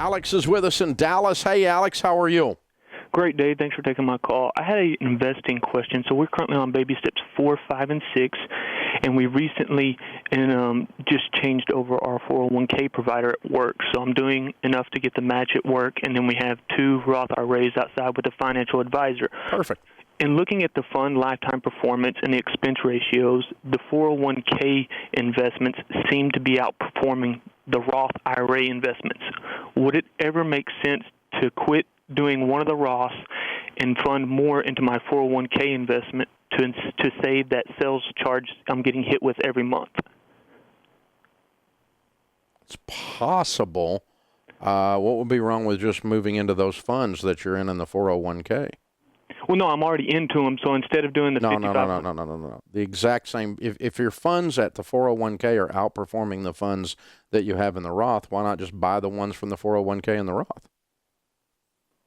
Alex is with us in Dallas. Hey, Alex, how are you? Great, Dave. Thanks for taking my call. I had an investing question. So we're currently on baby steps 4, 5, and 6, and we recently just changed over our 401k provider at work. So I'm doing enough to get the match at work, and then we have 2 Roth IRAs outside with a financial advisor. Perfect. In looking at the fund lifetime performance and the expense ratios, the 401k investments seem to be outperforming the Roth IRA investments. Would it ever make sense to quit doing one of the Roths and fund more into my 401k investment to save that sales charge I'm getting hit with every month? It's possible. What would be wrong with just moving into those funds that you're in the 401k? Well, no, I'm already into them, so instead of doing the No. The exact same. If your funds at the 401k are outperforming the funds that you have in the Roth, why not just buy the ones from the 401k in the Roth?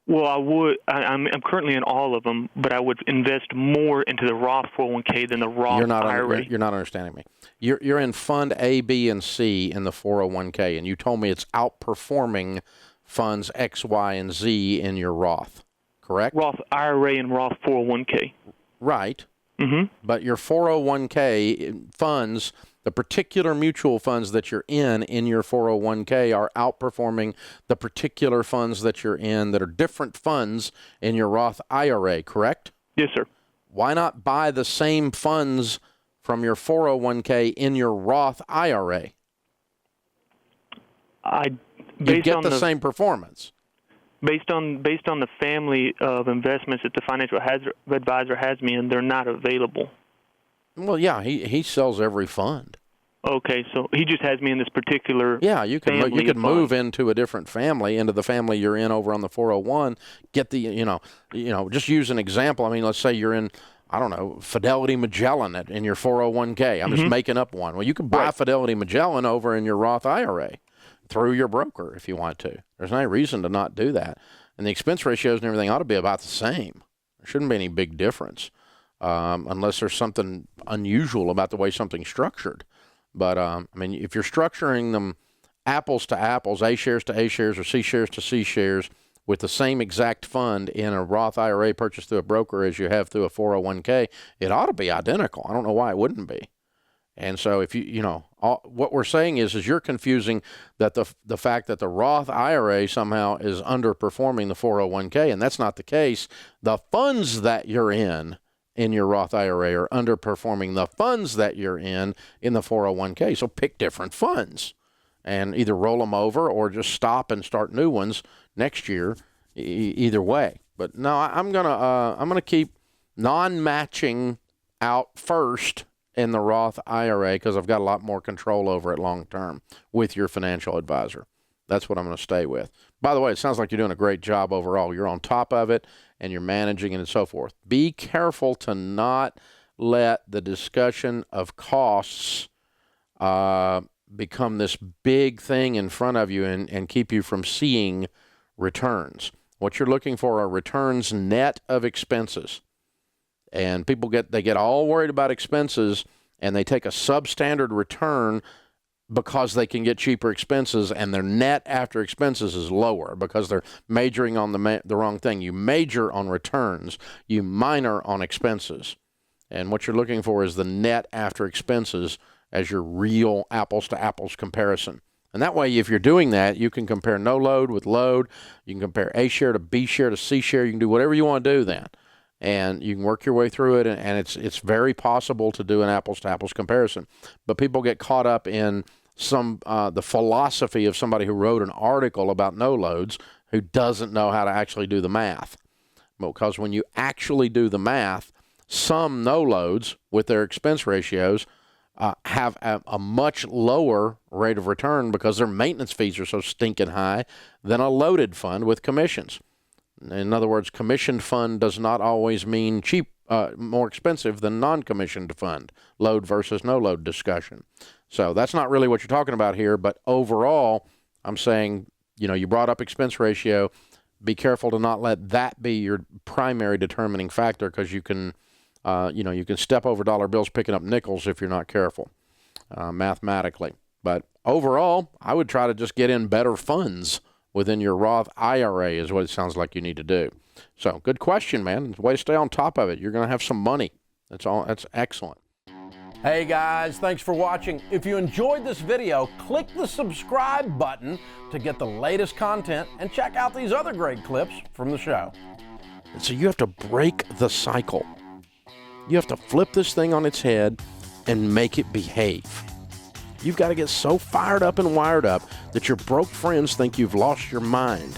Well, I would. I'm currently in all of them, but I would invest more into the Roth 401k than the Roth IRA. You're not understanding me. You're in Fund A, B, and C in the 401k, and you told me it's outperforming funds X, Y, and Z in your Roth, correct? Roth IRA and Roth 401k. Right. Mm-hmm. But your 401k funds, the particular mutual funds that you're in your 401k are outperforming the particular funds that you're in that are different funds in your Roth IRA, correct? Yes, sir. Why not buy the same funds from your 401k in your Roth IRA? You get the same performance. Based on the family of investments that the financial advisor has me in, they're not available. Well, yeah, he sells every fund. Okay, so he just has me in this particular. Yeah, you could move into a different family, into the family you're in over on the 401. Get the just use an example. I mean, let's say you're in, I don't know, Fidelity Magellan in your 401k. I'm just making up one. Well, you can buy Fidelity Magellan over in your Roth IRA through your broker if you want to. There's no reason to not do that. And the expense ratios and everything ought to be about the same. There shouldn't be any big difference unless there's something unusual about the way something's structured. But, I mean, if you're structuring them apples to apples, A shares to A shares or C shares to C shares with the same exact fund in a Roth IRA purchased through a broker as you have through a 401k, it ought to be identical. I don't know why it wouldn't be. And so if what we're saying is you're confusing that the fact that the Roth IRA somehow is underperforming the 401k, and that's not the case. The funds that you're in your Roth IRA are underperforming the funds that you're in the 401k. So pick different funds and either roll them over or just stop and start new ones next year. Either way. But no, I'm gonna keep non-matching out first in the Roth IRA because I've got a lot more control over it long term with your financial advisor. That's what I'm going to stay with. By the way, it sounds like you're doing a great job overall. You're on top of it, and you're managing it and so forth. Be careful to not let the discussion of costs become this big thing in front of you and keep you from seeing returns. What you're looking for are returns net of expenses. And people get all worried about expenses, and they take a substandard return because they can get cheaper expenses, and their net after expenses is lower because they're majoring on the wrong thing. You major on returns, you minor on expenses. And what you're looking for is the net after expenses as your real apples-to-apples comparison. And that way, if you're doing that, you can compare no load with load. You can compare A share to B share to C share. You can do whatever you want to do then. And you can work your way through it, and it's very possible to do an apples-to-apples comparison. But people get caught up in the philosophy of somebody who wrote an article about no loads who doesn't know how to actually do the math. Because when you actually do the math, some no loads with their expense ratios have a much lower rate of return because their maintenance fees are so stinking high than a loaded fund with commissions. In other words, commissioned fund does not always mean cheap, more expensive than non-commissioned fund, load versus no load discussion. So that's not really what you're talking about here, but overall, I'm saying, you brought up expense ratio. Be careful to not let that be your primary determining factor because you can step over dollar bills picking up nickels if you're not careful mathematically. But overall, I would try to just get in better funds within your Roth IRA is what it sounds like you need to do. So good question, man. It's a way to stay on top of it. You're going to have some money. That's excellent. Hey guys, thanks for watching. If you enjoyed this video, click the subscribe button to get the latest content and check out these other great clips from the show. So you have to break the cycle. You have to flip this thing on its head and make it behave. You've got to get so fired up and wired up that your broke friends think you've lost your mind.